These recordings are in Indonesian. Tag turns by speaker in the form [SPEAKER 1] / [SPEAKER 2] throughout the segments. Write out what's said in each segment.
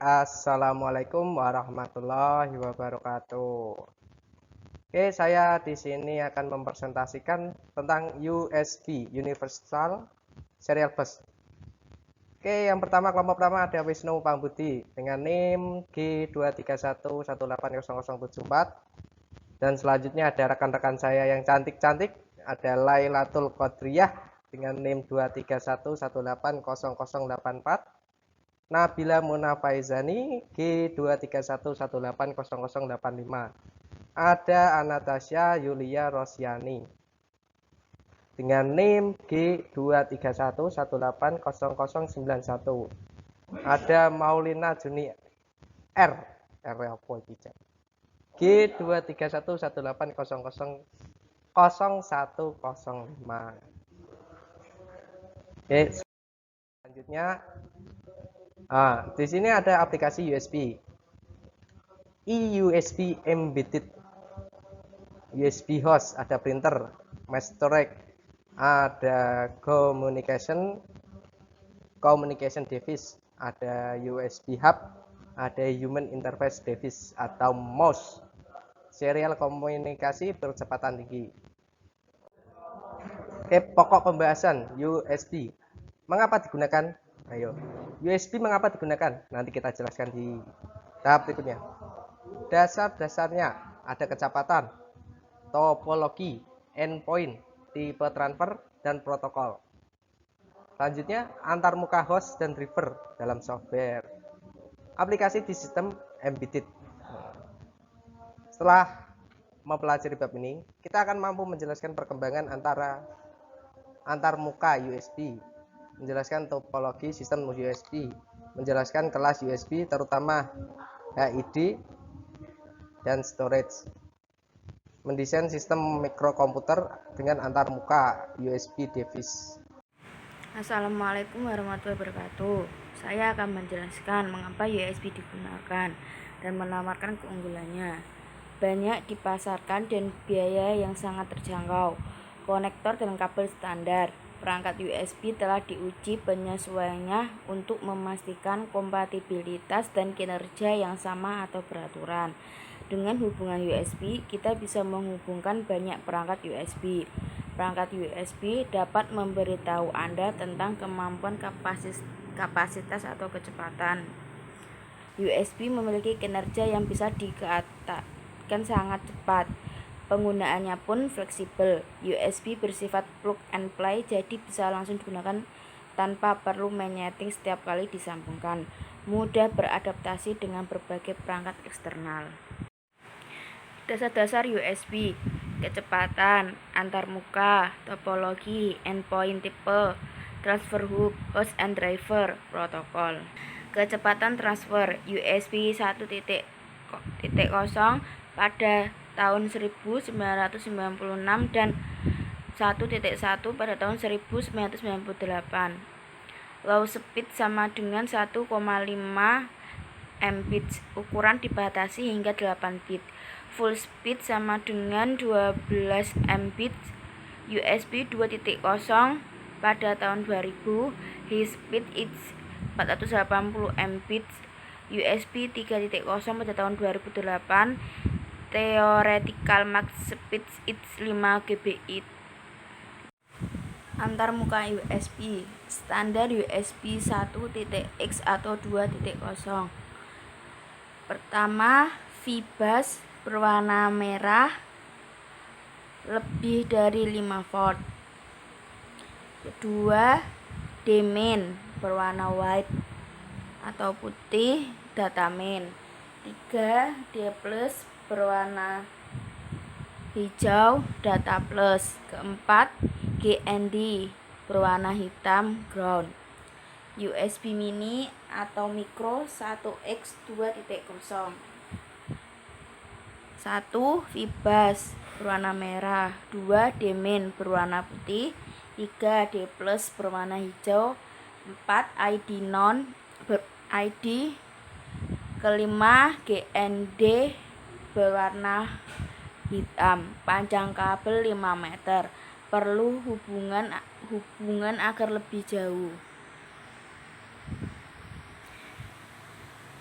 [SPEAKER 1] Assalamualaikum warahmatullahi wabarakatuh. Saya di sini akan mempresentasikan tentang USB Universal Serial Bus. Yang pertama, kelompok pertama ada Wisnu Pambudi dengan NIM G231180074, dan selanjutnya ada rekan-rekan saya yang cantik-cantik, ada Lailatul Qadriyah dengan NIM 231180084, Nabila Muna Faizani G231180085. Ada Anastasia Yulia Rosiani dengan NIM G231180091. Ada Maulina Juni R G23118000105. Selanjutnya di sini ada aplikasi USB, eUSB Embedded, USB host, ada printer, mesh storage, ada communication device, ada USB hub, ada human interface device atau mouse, serial komunikasi percepatan tinggi. Pokok pembahasan USB. Mengapa digunakan? Ayo, USB mengapa digunakan? Nanti kita jelaskan di tahap berikutnya. Dasar-dasarnya ada kecepatan, topologi, endpoint, tipe transfer, dan protokol. Selanjutnya, antarmuka host dan driver dalam software. Aplikasi di sistem embedded. Setelah mempelajari bab ini, kita akan mampu menjelaskan perkembangan antarmuka USB, menjelaskan topologi sistem USB, menjelaskan kelas USB terutama HID dan storage, mendesain sistem mikrokomputer dengan antarmuka USB device.
[SPEAKER 2] Assalamualaikum warahmatullahi wabarakatuh. Saya akan menjelaskan mengapa USB digunakan dan menawarkan keunggulannya. Banyak dipasarkan dan biaya yang sangat terjangkau. Konektor dan kabel standar. Perangkat USB telah diuji penyesuaiannya untuk memastikan kompatibilitas dan kinerja yang sama atau beraturan. Dengan hubungan USB, kita bisa menghubungkan banyak perangkat USB. Perangkat USB dapat memberitahu Anda tentang kemampuan kapasitas atau kecepatan. USB memiliki kinerja yang bisa dikatakan sangat cepat. Penggunaannya pun fleksibel. USB bersifat plug and play, jadi bisa langsung digunakan tanpa perlu menyeting setiap kali disambungkan. Mudah beradaptasi dengan berbagai perangkat eksternal. Dasar-dasar USB: kecepatan, antarmuka, topologi, endpoint, tipe, transfer hub, host and driver, protokol. Kecepatan transfer USB 1.0 pada tahun 1996 dan 1.1 pada tahun 1998. Low speed sama dengan 1,5 Mbits, ukuran dibatasi hingga 8 bit. Full speed sama dengan 12 Mbits. USB 2.0 pada tahun 2000. High speed it's 480 Mbits. USB 3.0 pada tahun 2008. Theoretical max speed it's 5 GB. Antarmuka USB. Standar USB 1.x atau 2.0. Pertama, VBus berwarna merah lebih dari 5 volt. Kedua, DMIN berwarna white atau putih, data main. 3, D+ berwarna hijau, data plus. Keempat, GND berwarna hitam, ground. USB mini atau micro 1x 2.0. 1. VBus berwarna merah. 2. DMIN berwarna putih. 3. D+ berwarna hijau. 4. ID non ID. Kelima, GND berwarna hitam. Panjang kabel 5 meter. Perlu hubungan agar lebih jauh.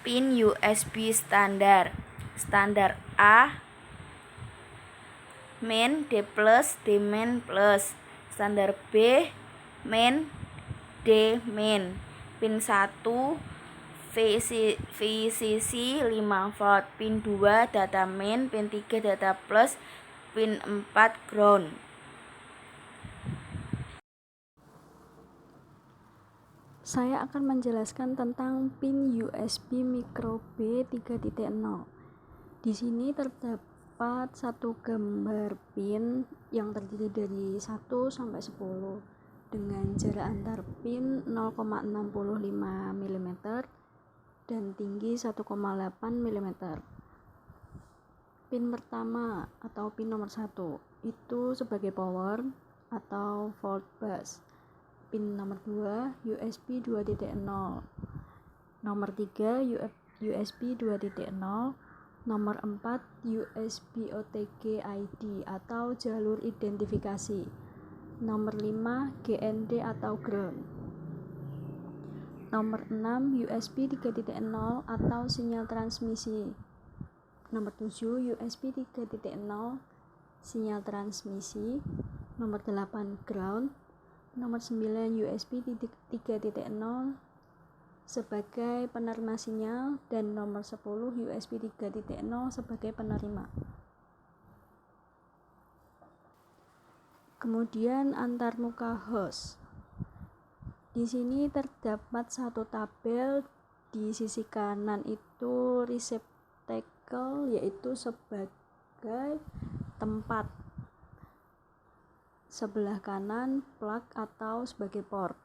[SPEAKER 2] pin USB standar A main D+, D main plus, standar B main D main, pin 1 VCC 5V, pin 2 data main, pin 3 data plus, pin 4 ground.
[SPEAKER 3] Saya akan menjelaskan tentang pin USB micro B 3.0. Di sini terdapat satu gambar pin yang terdiri dari 1 sampai 10 dengan jarak antar pin 0,65 mm dan tinggi 1,8 mm. Pin pertama atau pin nomor 1 itu sebagai power atau volt bus. Pin nomor 2 USB 2.0, nomor 3 USB 2.0, nomor 4 USB OTG ID atau jalur identifikasi, nomor 5 GND atau ground, nomor 6 USB 3.0 atau sinyal transmisi, nomor 7 USB 3.0 sinyal transmisi, nomor 8 ground, nomor 9 USB 3.0 sebagai penerima sinyal, dan nomor 10 USB 3.0 sebagai penerima. Kemudian antarmuka host. Di sini terdapat satu tabel, di sisi kanan itu receptacle, yaitu sebagai tempat. Sebelah kanan plug atau sebagai port.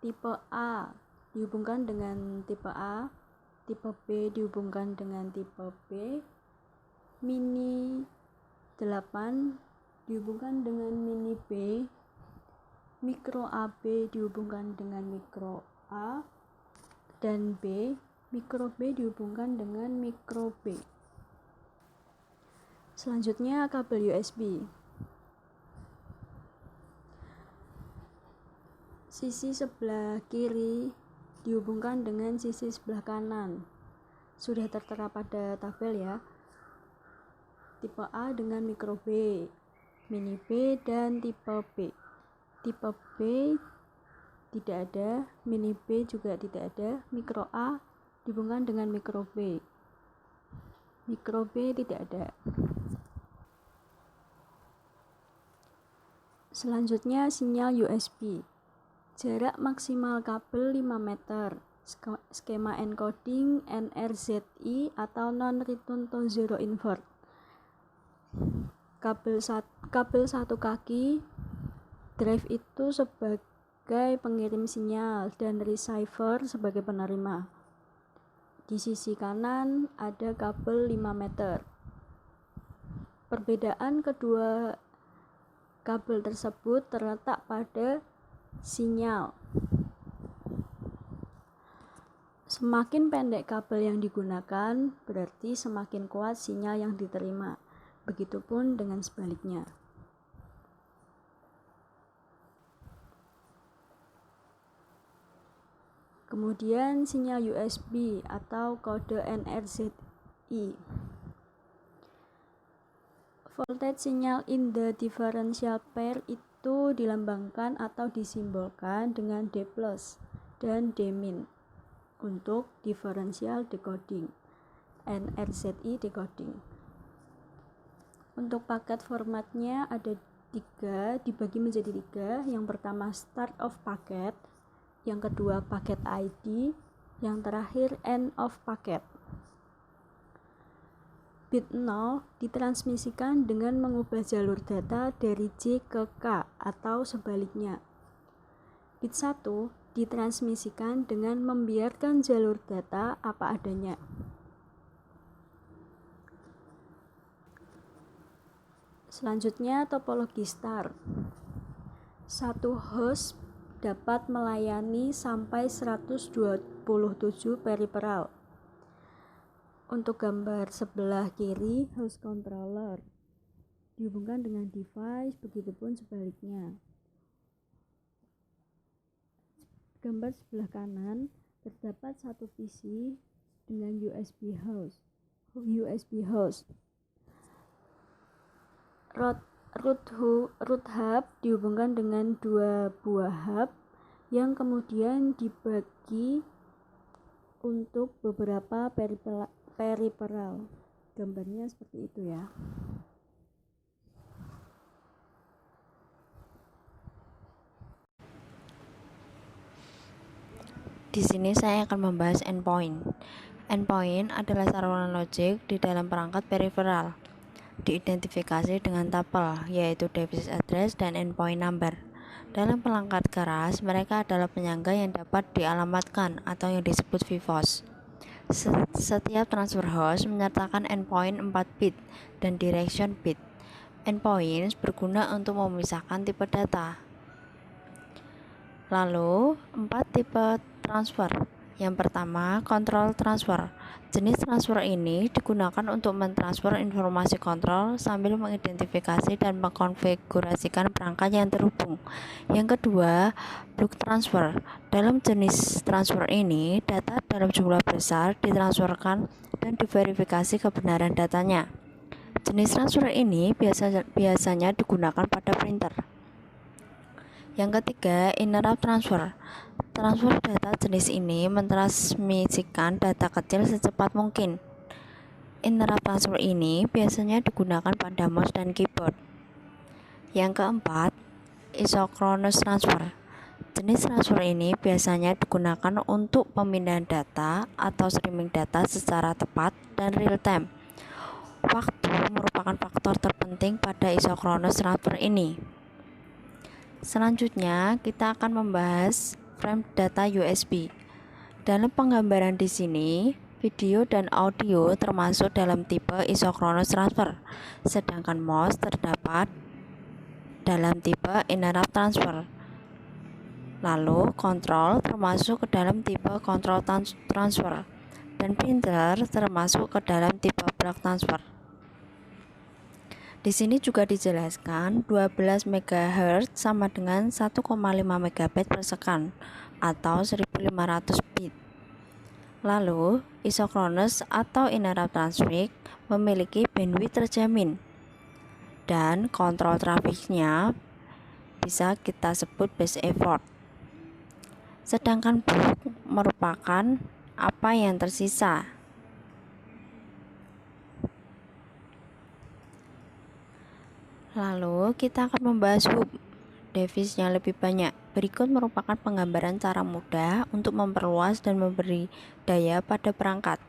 [SPEAKER 3] Tipe A dihubungkan dengan tipe A, tipe B dihubungkan dengan tipe B, mini 8 dihubungkan dengan mini B, micro AB dihubungkan dengan micro A, dan micro B dihubungkan dengan micro B. Selanjutnya kabel USB. Sisi sebelah kiri dihubungkan dengan sisi sebelah kanan. Sudah tertera pada tabel ya. Tipe A dengan micro B, mini B, dan tipe B. Tipe B tidak ada, mini B juga tidak ada, micro A dihubungkan dengan micro B. Micro B tidak ada. Selanjutnya sinyal USB. Jarak maksimal kabel 5 meter. Skema encoding NRZI atau non-return to zero invert. Kabel satu kaki. Drive itu sebagai pengirim sinyal dan receiver sebagai penerima. Di sisi kanan ada kabel 5 meter. Perbedaan kedua kabel tersebut terletak pada sinyal. Semakin pendek kabel yang digunakan, berarti semakin kuat sinyal yang diterima. Begitupun dengan sebaliknya. Kemudian sinyal USB atau kode NRZI. Voltage sinyal in the differential pair itu dilambangkan atau disimbolkan dengan D+ dan D- untuk differential decoding, NRZI decoding. Untuk paket formatnya ada 3, dibagi menjadi 3. Yang pertama start of packet, yang kedua paket ID, yang terakhir end of packet. Bit 0 ditransmisikan dengan mengubah jalur data dari J ke K atau sebaliknya. Bit 1 ditransmisikan dengan membiarkan jalur data apa adanya. Selanjutnya topologi start. Satu host dapat melayani sampai 127 peripheral. Untuk gambar sebelah kiri, host controller dihubungkan dengan device, begitupun sebaliknya. Gambar sebelah kanan, terdapat satu PC dengan USB host. Root hub dihubungkan dengan dua buah hub yang kemudian dibagi untuk beberapa periperal. Gambarnya seperti itu ya.
[SPEAKER 2] Di sini saya akan membahas endpoint. Endpoint adalah saluran logik di dalam perangkat periferal. Diidentifikasi dengan tuple, yaitu device address dan endpoint number. Dalam perangkat keras, mereka adalah penyangga yang dapat dialamatkan atau yang disebut VFOS. Setiap transfer host menyertakan endpoint 4 bit dan direction bit. Endpoints berguna untuk memisahkan tipe data. Lalu, 4 tipe transfer. Yang pertama, control transfer. Jenis transfer ini digunakan untuk mentransfer informasi kontrol sambil mengidentifikasi dan mengkonfigurasikan perangkat yang terhubung. Yang kedua, bulk transfer. Dalam jenis transfer ini, data dalam jumlah besar ditransferkan dan diverifikasi kebenaran datanya. Jenis transfer ini biasanya digunakan pada printer. Yang ketiga, interrupt transfer. Transfer data jenis ini mentransmisikan data kecil secepat mungkin. Interrupt transfer ini biasanya digunakan pada mouse dan keyboard. Yang keempat, isochronous transfer. Jenis transfer ini biasanya digunakan untuk pemindahan data atau streaming data secara tepat dan real time. Waktu merupakan faktor terpenting pada isochronous transfer ini. Selanjutnya, kita akan membahas frame data USB. Dalam penggambaran di sini, video dan audio termasuk dalam tipe isochronous transfer, sedangkan mouse terdapat dalam tipe interrupt transfer. Lalu, kontrol termasuk ke dalam tipe control transfer, dan printer termasuk ke dalam tipe bulk transfer. Di sini juga dijelaskan 12 MHz sama dengan 1,5 MB per second atau 1500 bit. Lalu, isochronous atau interrupt transfer memiliki bandwidth terjamin dan kontrol trafiknya bisa kita sebut base effort. Sedangkan bulk merupakan apa yang tersisa. Lalu kita akan membahas hub, device yang lebih banyak. Berikut merupakan penggambaran cara mudah untuk memperluas dan memberi daya pada perangkat.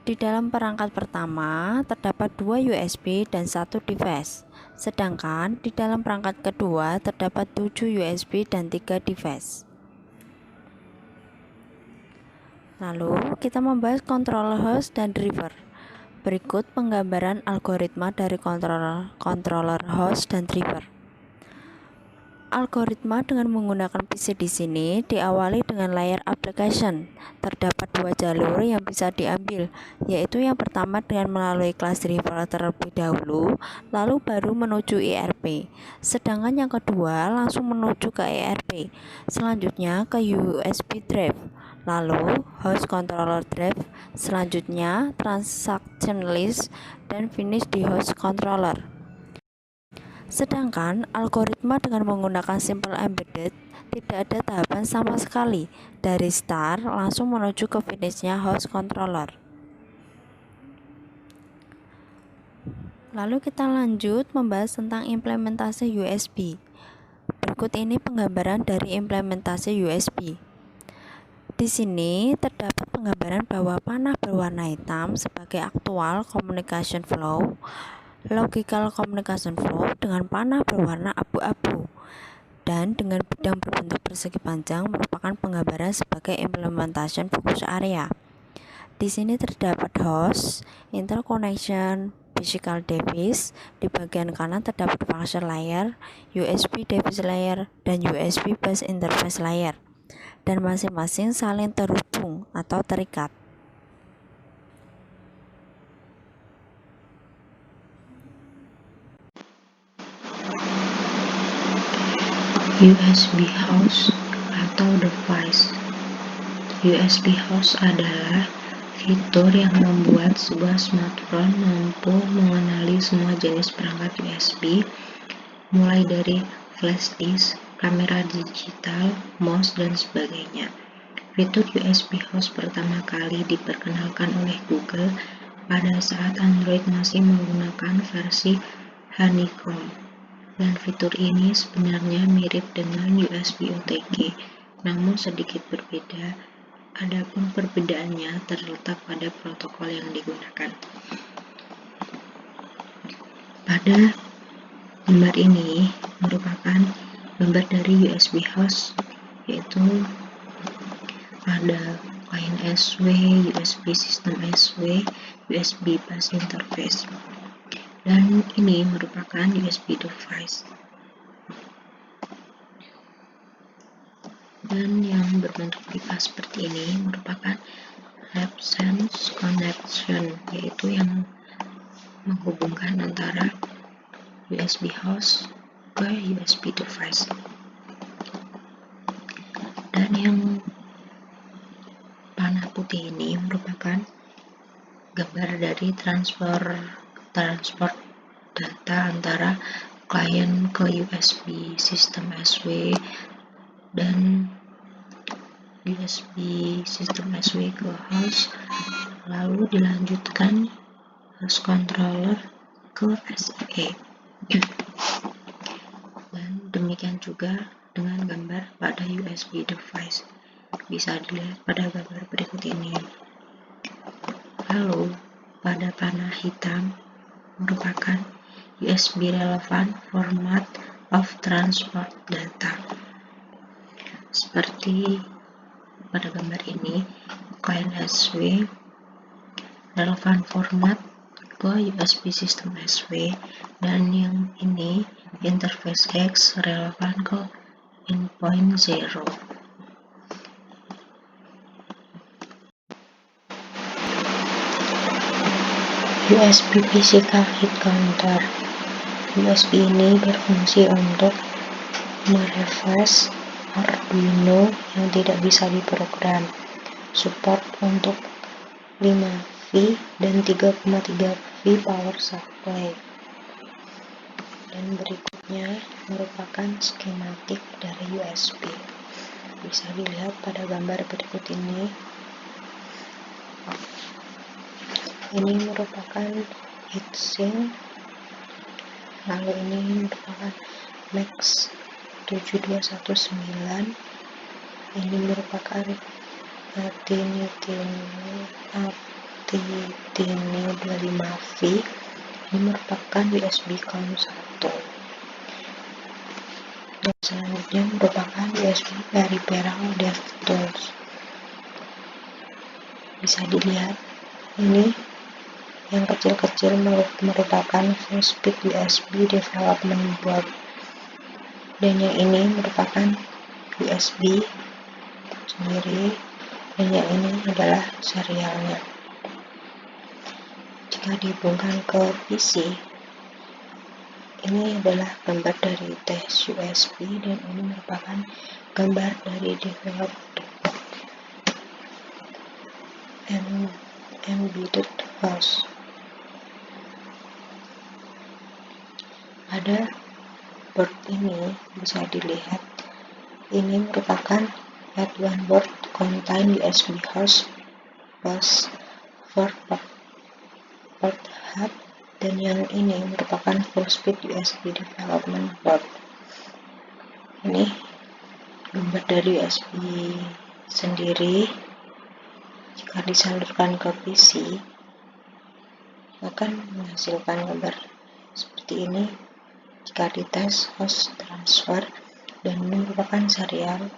[SPEAKER 2] Di dalam perangkat pertama terdapat 2 USB dan 1 device, sedangkan di dalam perangkat kedua terdapat 7 USB dan 3 device. Lalu kita membahas controller host dan driver. Berikut penggambaran algoritma dari controller host dan driver. Algoritma dengan menggunakan PC di sini diawali dengan layer application. Terdapat 2 jalur yang bisa diambil, yaitu yang pertama dengan melalui kelas driver terlebih dahulu, lalu baru menuju ERP. Sedangkan yang kedua langsung menuju ke ERP, selanjutnya ke USB drive, lalu host controller drive, selanjutnya transaction list, dan finish di host controller. Sedangkan algoritma dengan menggunakan simple embedded tidak ada tahapan sama sekali, dari start langsung menuju ke finishnya host controller. Lalu kita lanjut membahas tentang implementasi USB. Berikut ini penggambaran dari implementasi USB. Di sini terdapat penggambaran bahwa panah berwarna hitam sebagai actual communication flow, logical communication flow dengan panah berwarna abu-abu, dan dengan bidang berbentuk persegi panjang merupakan penggambaran sebagai implementation focus area. Di sini terdapat host, interconnection, physical device. Di bagian kanan terdapat function layer, USB device layer, dan USB bus interface layer, dan masing-masing saling terhubung atau terikat.
[SPEAKER 4] USB host atau device. USB host adalah fitur yang membuat sebuah smartphone mampu mengenali semua jenis perangkat USB, mulai dari flash disk, kamera digital, mouse, dan sebagainya. Fitur USB host pertama kali diperkenalkan oleh Google pada saat Android masih menggunakan versi Honeycomb, dan fitur ini sebenarnya mirip dengan USB OTG, namun sedikit berbeda. Adapun perbedaannya terletak pada protokol yang digunakan. Pada gambar ini merupakan gambar dari USB host, yaitu ada line SW, USB sistem SW, USB bus interface, dan ini merupakan USB device. Dan yang berbentuk pipa seperti ini merupakan reference connection, yaitu yang menghubungkan antara USB host ke USB device. Dan yang panah putih ini merupakan gambar dari transport data antara klien ke USB sistem SW dan USB sistem SW ke host, lalu dilanjutkan host controller ke SE. Dan demikian juga dengan gambar pada USB device, bisa dilihat pada gambar berikut ini. Lalu pada panah hitam merupakan USB relevant format of transport data, seperti pada gambar ini klien SW relevant format ke USB sistem SW, dan yang ini interface X relevan ke endpoint 0. USB Physical Heat Counter. USB ini berfungsi untuk merefresh Arduino yang tidak bisa diprogram. Support untuk 5V dan 3,3V power supply. Dan berikutnya merupakan skematik dari USB. Bisa dilihat pada gambar berikut ini. Ini merupakan heatsink, lalu ini merupakan Max 7219. Ini merupakan Altini 25V. Ini merupakan USB COM 1. Dan selanjutnya merupakan USB Peripheral DevTools. Bisa dilihat ini yang kecil-kecil merupakan full speed USB development board, dan yang ini merupakan USB sendiri, dan yang ini adalah serialnya. Jika dihubungkan ke PC, ini adalah gambar dari tes USB, dan ini merupakan gambar dari developed embedded host. Pada board ini bisa dilihat ini merupakan Head1 board contain USB host bus for port hub, dan yang ini merupakan full speed USB development board. Ini gambar dari USB sendiri. Jika disalurkan ke PC akan menghasilkan gambar seperti ini jika dites host transfer, dan ini merupakan serial.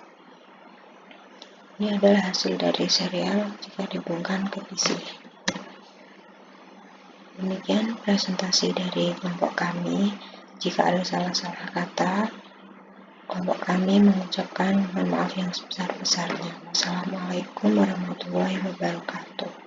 [SPEAKER 4] Ini adalah hasil dari serial jika dihubungkan ke PC. Demikian presentasi dari kelompok kami. Jika ada salah-salah kata, kelompok kami mengucapkan mohon maaf yang sebesar-besarnya. Wassalamualaikum warahmatullahi wabarakatuh.